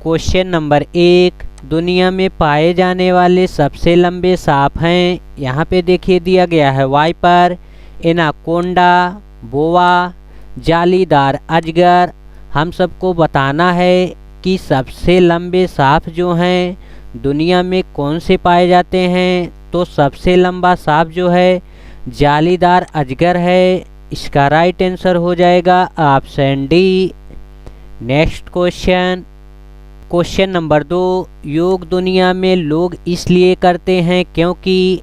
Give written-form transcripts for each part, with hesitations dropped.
Question number 1, दुनिया में पाए जाने वाले सबसे लंबे सांप हैं। यहाँ पे देखिए दिया गया है वाइपर, एनाकोंडा, बोआ, जालीदार अजगर। हम सबको बताना है कि सबसे लंबे सांप जो हैं दुनिया में कौन से पाए जाते हैं। तो सबसे लंबा सांप जो है जालीदार अजगर है। इसका राइट आंसर हो जाएगा option D. Next question, question number 2, योग दुनिया में लोग इसलिए करते हैं क्योंकि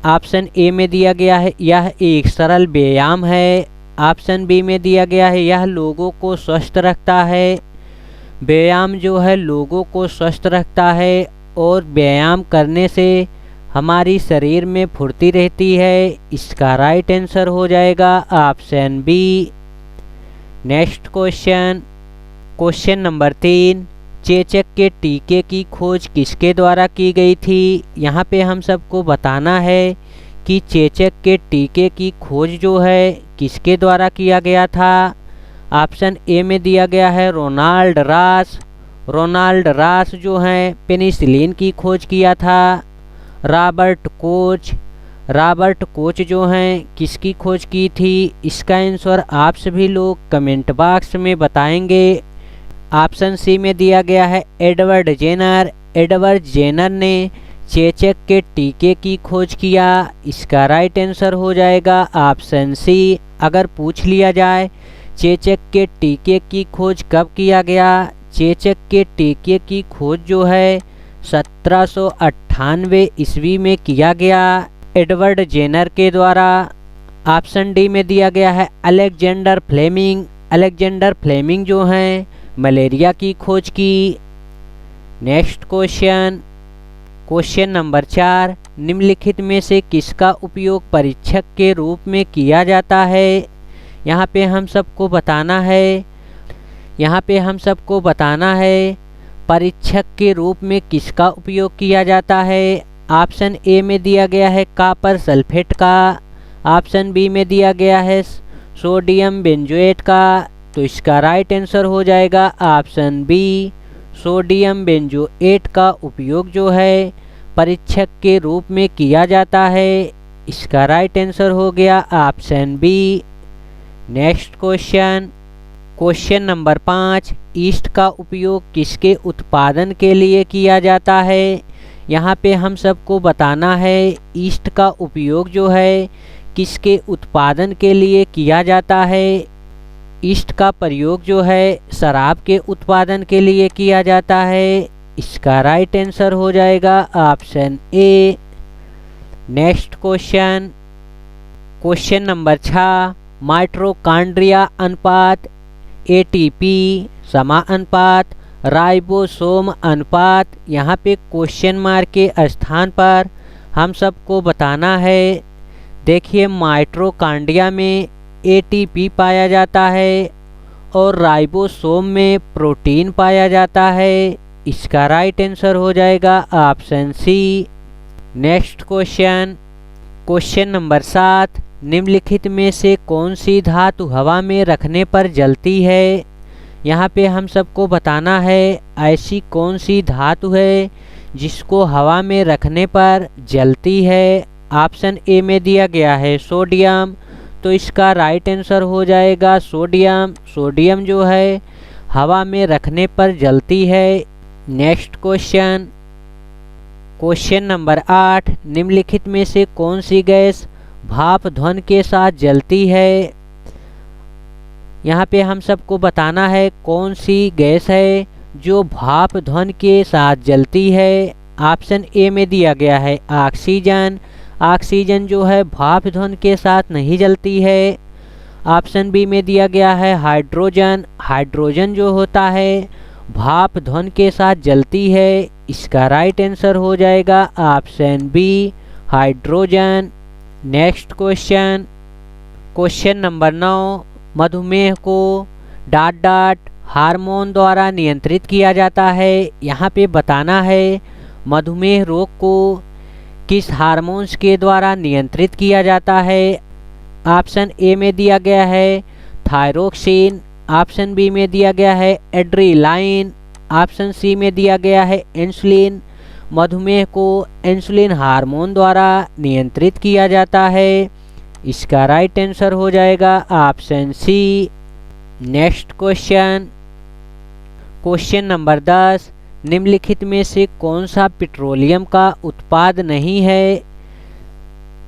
ऑप्शन ए में दिया गया है यह एक सरल व्यायाम है। ऑप्शन बी में दिया गया है यह लोगों को स्वस्थ रखता है। व्यायाम जो है लोगों को स्वस्थ रखता है और व्यायाम करने से हमारी शरीर में फुर्ती रहती है। इसका राइट आंसर हो जाएगा option B. Next question, question number 3, चेचक के टीके की खोज किसके द्वारा की गई थी। यहाँ पे हम सबको बताना है कि चेचक के टीके की खोज जो है किसके द्वारा किया गया था। ऑप्शन ए में दिया गया है रोनाल्ड रॉस। रोनाल्ड रॉस जो हैं पेनिसिलिन की खोज किया था। रॉबर्ट कोच, रॉबर्ट कोच जो हैं किसकी खोज की थी। इसका आंसर आप सभी लोग कमेंट बॉक्स में बताएंगे। ऑप्शन सी में दिया गया है एडवर्ड जेनर। एडवर्ड जेनर ने चेचक के टीके की खोज किया। इसका राइट आंसर हो जाएगा ऑप्शन सी। अगर पूछ लिया जाए चेचक के टीके की खोज कब किया गया, चेचक के टीके की खोज जो है 1798 ईस्वी में किया गया एडवर्ड जेनर के द्वारा। ऑप्शन डी में दिया गया है अलेक्जेंडर फ्लेमिंग। अलेक्जेंडर फ्लेमिंग जो हैं मलेरिया की खोज की। नेक्स्ट क्वेश्चन, क्वेश्चन नंबर 4, निम्नलिखित में से किसका उपयोग परीक्षक के रूप में किया जाता है। यहाँ पे हम सबको बताना है परीक्षक के रूप में किसका उपयोग किया जाता है। ऑप्शन ए में दिया गया है कॉपर सल्फेट का। ऑप्शन बी में दिया गया है सोडियम बेंजोएट का। तो इसका राइट आंसर हो जाएगा ऑप्शन बी। सोडियम बेंजोएट का उपयोग जो है परीक्षक के रूप में किया जाता है। इसका राइट आंसर हो गया option B. Next question, question number 5, yeast का उपयोग किसके उत्पादन के लिए किया जाता है। यहाँ पे हम सबको बताना है ईस्ट का उपयोग जो है किसके उत्पादन के लिए किया जाता है। ईस्ट का प्रयोग जो है शराब के उत्पादन के लिए किया जाता है। इसका राइट आंसर हो जाएगा option A. Next question, question number 6, mitochondria अनुपात, एटीपी समानुपात, राइबोसोम अनुपात। यहाँ पे क्वेश्चन मार्क के स्थान पर हम सबको बताना है। देखिए माइटोकॉन्ड्रिया में एटीपी पाया जाता है और राइबोसोम में प्रोटीन पाया जाता है। इसका राइट आंसर हो जाएगा option C. Next question, question number 7, निम्नलिखित में से कौन सी धातु हवा में रखने पर जलती है। यहाँ पे हम सबको बताना है ऐसी कौन सी धातु है जिसको हवा में रखने पर जलती है। ऑप्शन ए में दिया गया है सोडियम। तो इसका राइट आंसर हो जाएगा सोडियम। सोडियम जो है हवा में रखने पर जलती है। नेक्स्ट क्वेश्चन, क्वेश्चन नंबर 8, निम्नलिखित में से कौन सी गैस भाप ध्वनि के साथ जलती है। यहाँ पे हम सबको बताना है कौन सी गैस है जो भाप ध्वनि के साथ जलती है। ऑप्शन ए में दिया गया है ऑक्सीजन। ऑक्सीजन जो है भाप ध्वनि के साथ नहीं जलती है। ऑप्शन बी में दिया गया है हाइड्रोजन। हाइड्रोजन जो होता है भाप ध्वनि के साथ जलती है। इसका राइट आंसर हो जाएगा option B hydrogen. Next question, question number 9, मधुमेह को डॉट हार्मोन द्वारा नियंत्रित किया जाता है। यहाँ पे बताना है मधुमेह रोग को किस हार्मोन्स के द्वारा नियंत्रित किया जाता है। ऑप्शन ए में दिया गया है थायरोक्सिन। ऑप्शन बी में दिया गया है एड्रेनालाइन। ऑप्शन सी में दिया गया है इंसुलिन। मधुमेह को इंसुलिन हार्मोन द्वारा नियंत्रित किया जाता है। इसका राइट आंसर हो जाएगा option C. Next question, question number 10, निम्नलिखित में से कौन सा पेट्रोलियम का उत्पाद नहीं है?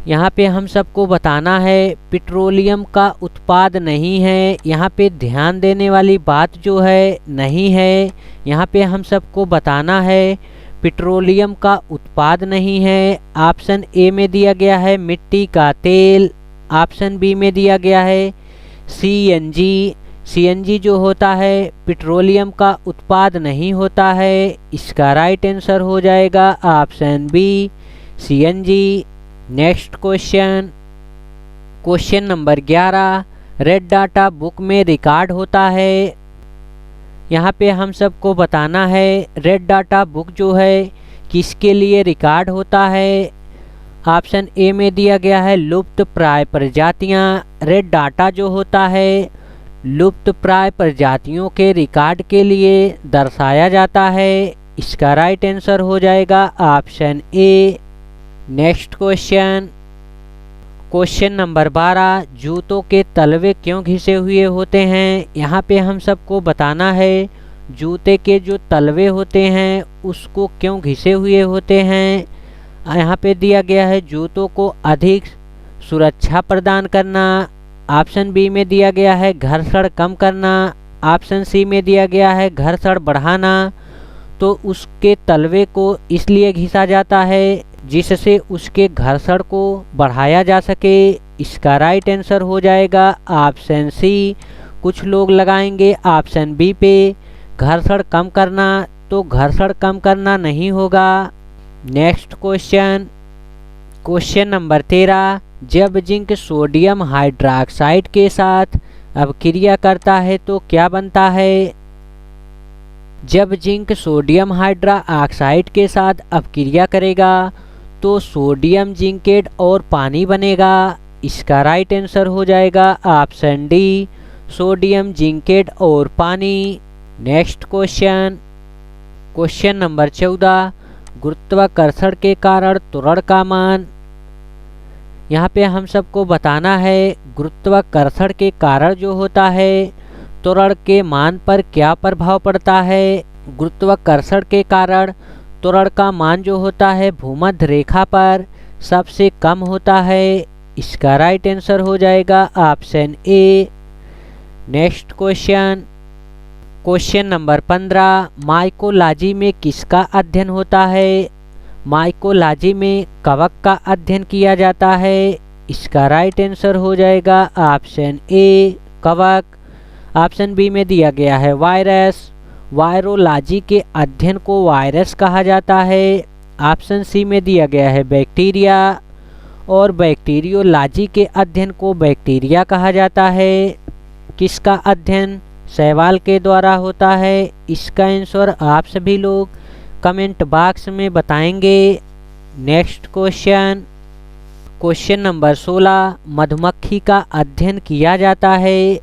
यहाँ पे हम सबको बताना है पेट्रोलियम का उत्पाद नहीं है। यहाँ पे ध्यान देने वाली बात जो है नहीं है, यहाँ पे हम सबको बताना है पेट्रोलियम का उत्पाद नहीं है। ऑप्शन ए में दिया गया है मिट्टी का तेल। ऑप्शन बी में दिया गया है सीएनजी। सीएनजी जो होता है पेट्रोलियम का उत्पाद नहीं होता है। इसका राइट आंसर हो जाएगा option B CNG. Next question, question number 11, red data book में रिकॉर्ड होता है। यहाँ पे हम सबको बताना है रेड डाटा बुक जो है किसके लिए रिकॉर्ड होता है। ऑप्शन ए में दिया गया है लुप्त प्राय प्रजातियाँ। रेड डाटा जो होता है लुप्त प्राय प्रजातियों के रिकॉर्ड के लिए दर्शाया जाता है। इसका राइट आंसर हो जाएगा option A. Next question, question number 12, जूतों के तलवे क्यों घिसे हुए होते हैं? यहाँ पे हम सबको बताना है जूते के जो तलवे होते हैं उसको क्यों घिसे हुए होते हैं। यहाँ पे दिया गया है जूतों को अधिक सुरक्षा प्रदान करना। ऑप्शन बी में दिया गया है घर्षण कम करना। ऑप्शन सी में दिया गया है घर्षण बढ़ाना। तो उसके तलवे को इसलिए घिसा जाता है जिससे उसके घर्षण को बढ़ाया जा सके। इसका राइट आंसर हो जाएगा ऑप्शन सी। कुछ लोग लगाएंगे ऑप्शन बी पे घर्षण कम करना, तो घर्षण कम करना नहीं होगा। नेक्स्ट क्वेश्चन, क्वेश्चन नंबर 13, जब जिंक सोडियम हाइड्रोक्साइड के साथ अभिक्रिया करता है तो क्या बनता है? जब जिंक सोडियम हाइड्रोक्साइड के साथ अभिक्रिया करेगा तो सोडियम जिंकेट और पानी बनेगा। इसका राइट आंसर हो जाएगा ऑप्शन डी सोडियम जिंकेट और पानी। नेक्स्ट क्वेश्चन, क्वेश्चन नंबर 14, गुरुत्वाकर्षण के कारण त्वरण का मान। यहाँ पे हम सबको बताना है गुरुत्वाकर्षण के कारण जो होता है त्वरण के मान पर क्या प्रभाव पड़ता है। गुरुत्वाकर्षण के कारण त्वरण का मान जो होता है भूमध्य रेखा पर सबसे कम होता है। इसका राइट आंसर हो जाएगा option A. Next question, question number 15, mycology में किसका अध्ययन होता है? माइकोलॉजी में कवक का अध्ययन किया जाता है। इसका राइट आंसर हो जाएगा ऑप्शन ए कवक। ऑप्शन बी में दिया गया है वायरस। वायरोलॉजी के अध्ययन को वायरस कहा जाता है। ऑप्शन सी में दिया गया है बैक्टीरिया और बैक्टीरियोलॉजी के अध्ययन को बैक्टीरिया कहा जाता है। किसका अध्ययन शैवाल के द्वारा होता है? इसका आंसर आप सभी लोग कमेंट बॉक्स में बताएंगे। नेक्स्ट क्वेश्चन, क्वेश्चन नंबर 16, मधुमक्खी का अध्ययन किया जाता है।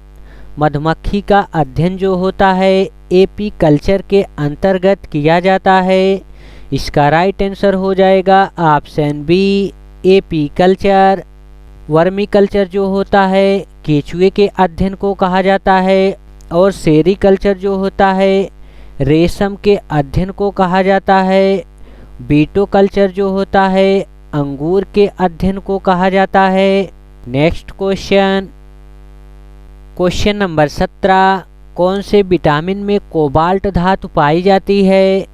मधुमक्खी का अध्ययन जो होता है एपी कल्चर के अंतर्गत किया जाता है। इसका राइट आंसर हो जाएगा option B apiculture. Vermiculture जो होता है केचुए के अध्ययन को कहा जाता है और सेरी कल्चर जो होता है रेशम के अध्ययन को कहा जाता है। बीटो कल्चर जो होता है अंगूर के अध्ययन को कहा जाता है। नेक्स्ट क्वेश्चन, क्वेश्चन नंबर 17, कौन से विटामिन में कोबाल्ट धातु पाई जाती है?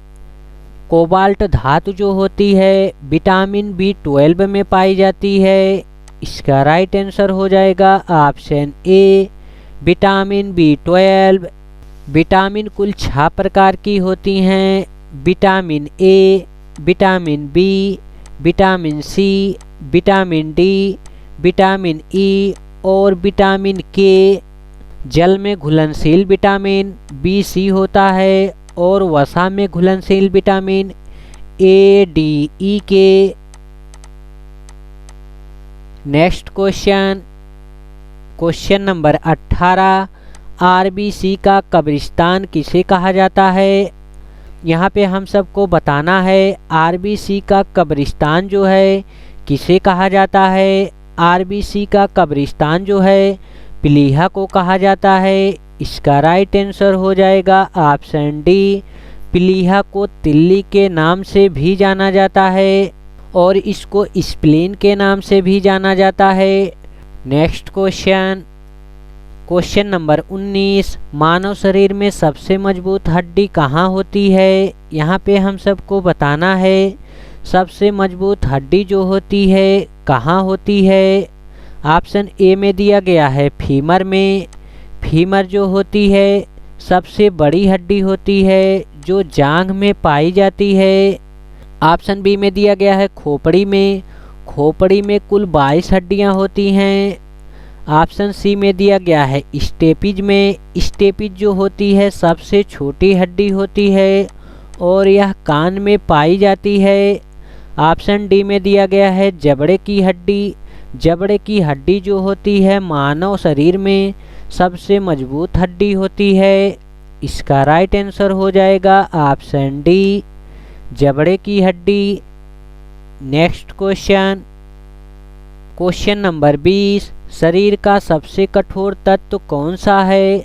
कोबाल्ट धातु जो होती है विटामिन B12 में पाई जाती है। इसका राइट आंसर हो जाएगा option A vitamin B12। Vitamin कुल 6 प्रकार की होती हैं, vitamin A, vitamin B, vitamin C, vitamin D, vitamin E और विटामिन के। जल में घुलनशील विटामिन बी सी होता है और वसा में घुलनशील विटामिन ए डी ई के। Next question, question number 18, RBC का कब्रिस्तान किसे कहा जाता है? यहाँ पे हम सबको बताना है आरबीसी का कब्रिस्तान जो है किसे कहा जाता है। आरबीसी का कब्रिस्तान जो है प्लीहा को कहा जाता है। इसका राइट आंसर हो जाएगा ऑप्शन डी, प्लीहा को तिल्ली के नाम से भी जाना जाता है और इसको स्प्लीन के नाम से भी जाना जाता है। नेक्स्ट क्वेश्चन, क्वेश्चन नंबर 19, मानव शरीर में सबसे मजबूत हड्डी कहाँ होती है। यहाँ पे हम सबको बताना है सबसे मजबूत हड्डी जो होती है कहाँ होती है। ऑप्शन ए में दिया गया है फीमर में। फीमर जो होती है सबसे बड़ी हड्डी होती है जो जांघ में पाई जाती है। ऑप्शन बी में दिया गया है खोपड़ी में। खोपड़ी में कुल 22 हड्डियां होती हैं। ऑप्शन सी में दिया गया है स्टेपिज में। स्टेपिज जो होती है सबसे छोटी हड्डी होती है और यह कान में पाई जाती है। ऑप्शन डी में दिया गया है जबड़े की हड्डी। जबड़े की हड्डी जो होती है मानव शरीर में सबसे मजबूत हड्डी होती है। इसका राइट आंसर हो जाएगा ऑप्शन डी, जबड़े की हड्डी। नेक्स्ट क्वेश्चन, क्वेश्चन नंबर 20, शरीर का सबसे कठोर तत्व कौन सा है।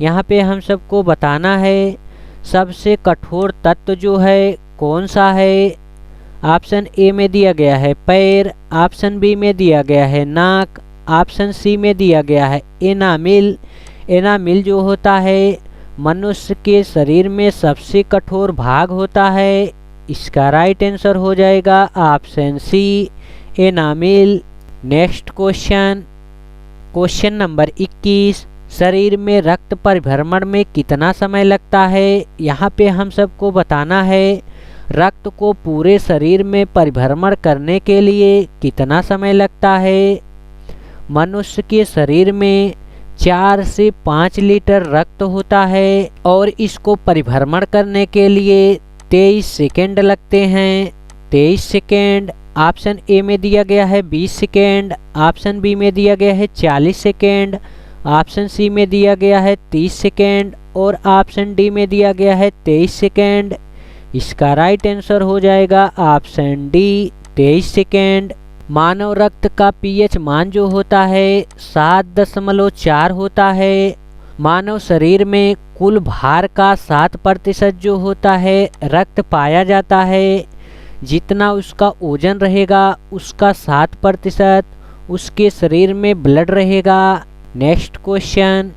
यहाँ पे हम सबको बताना है सबसे कठोर तत्व जो है कौन सा है। ऑप्शन ए में दिया गया है पैर। ऑप्शन बी में दिया गया है नाक। ऑप्शन सी में दिया गया है एनामिल। एनामिल जो होता है मनुष्य के शरीर में सबसे कठोर भाग होता है। इसका राइट आंसर हो जाएगा option C, enamel. Next question, question number 21, शरीर में रक्त परिभ्रमण में कितना समय लगता है। यहाँ पे हम सबको बताना है रक्त को पूरे शरीर में परिभ्रमण करने के लिए कितना समय लगता है। मनुष्य के शरीर में 4 से 5 लीटर रक्त होता है और इसको परिभ्रमण करने के लिए 23 सेकेंड लगते हैं। 23 सेकेंड। ऑप्शन ए में दिया गया है 20 सेकेंड। ऑप्शन बी में दिया गया है 40 सेकेंड। ऑप्शन सी में दिया गया है 30 सेकेंड और ऑप्शन डी में दिया गया है 23 सेकेंड। इसका राइट आंसर हो जाएगा ऑप्शन डी, 23 सेकेंड। मानव रक्त का पीएच मान जो होता है 7.4 होता है। मानव शरीर में कुल भार का 7% जो होता है रक्त पाया जाता है। जितना उसका ओजन रहेगा उसका 7% उसके शरीर में ब्लड रहेगा। नेक्स्ट क्वेश्चन,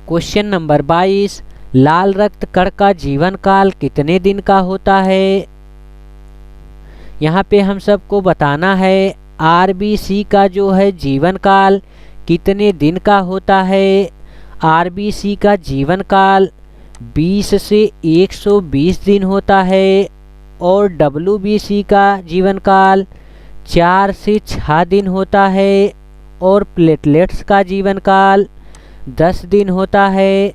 क्वेश्चन नंबर 22, लाल रक्त कण का जीवन काल कितने दिन का होता है। यहाँ पे हम सबको बताना है आरबीसी का जो है जीवन काल कितने दिन का होता है। आरबीसी का जीवन काल 20 से 120 दिन होता है और डब्ल्यूबीसी का जीवन काल 4 से 6 दिन होता है और प्लेटलेट्स का जीवन काल 10 दिन होता है।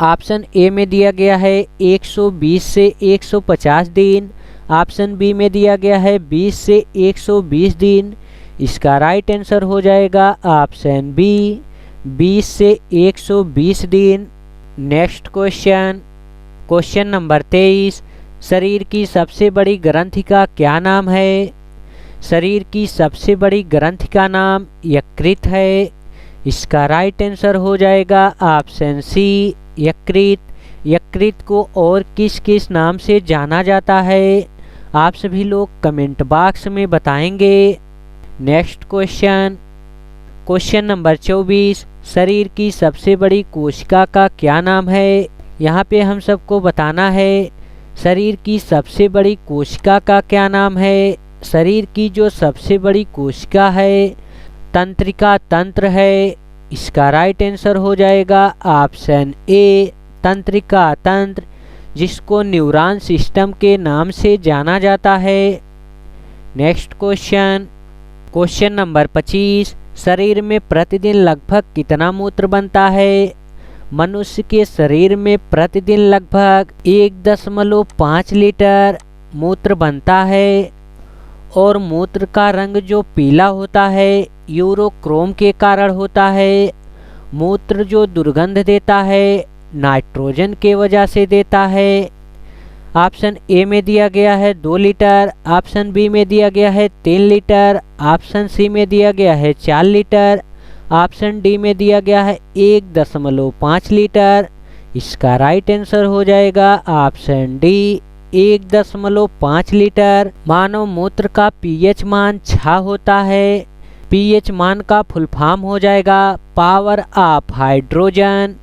ऑप्शन ए में दिया गया है 120 से 150 दिन। ऑप्शन बी में दिया गया है 20 से 120 दिन। इसका राइट आंसर हो जाएगा ऑप्शन बी, 20 से 120 दिन। नेक्स्ट क्वेश्चन, क्वेश्चन नंबर 23, शरीर की सबसे बड़ी ग्रंथि का क्या नाम है। शरीर की सबसे बड़ी ग्रंथि का नाम यकृत है। इसका राइट आंसर हो जाएगा ऑप्शन सी, यकृत। यकृत को और किस किस नाम से जाना जाता है आप सभी लोग कमेंट बॉक्स में बताएंगे। नेक्स्ट क्वेश्चन, क्वेश्चन नंबर 24, शरीर की सबसे बड़ी कोशिका का क्या नाम है। यहाँ पे हम सबको बताना है शरीर की सबसे बड़ी कोशिका का क्या नाम है। शरीर की जो सबसे बड़ी कोशिका है तंत्रिका तंत्र है। इसका राइट आंसर हो जाएगा ऑप्शन ए, तंत्रिका तंत्र, जिसको न्यूरॉन सिस्टम के नाम से जाना जाता है। नेक्स्ट क्वेश्चन, क्वेश्चन नंबर 25, शरीर में प्रतिदिन लगभग कितना मूत्र बनता है। मनुष्य के शरीर में प्रतिदिन लगभग 1.5 लीटर मूत्र बनता है और मूत्र का रंग जो पीला होता है यूरोक्रोम के कारण होता है। मूत्र जो दुर्गंध देता है नाइट्रोजन के वजह से देता है। ऑप्शन ए में दिया गया है 2 लीटर, ऑप्शन बी में दिया गया है 3 लीटर, ऑप्शन सी में दिया गया है 4 लीटर, ऑप्शन डी में दिया गया है 1.5 लीटर। इसका राइट आंसर हो जाएगा ऑप्शन डी 1.5 लीटर। मानव मूत्र का पीएच मान 6 होता है। पीएच मान का फुल फॉर्म हो जाएगा पावर ऑफ हाइड्रोजन।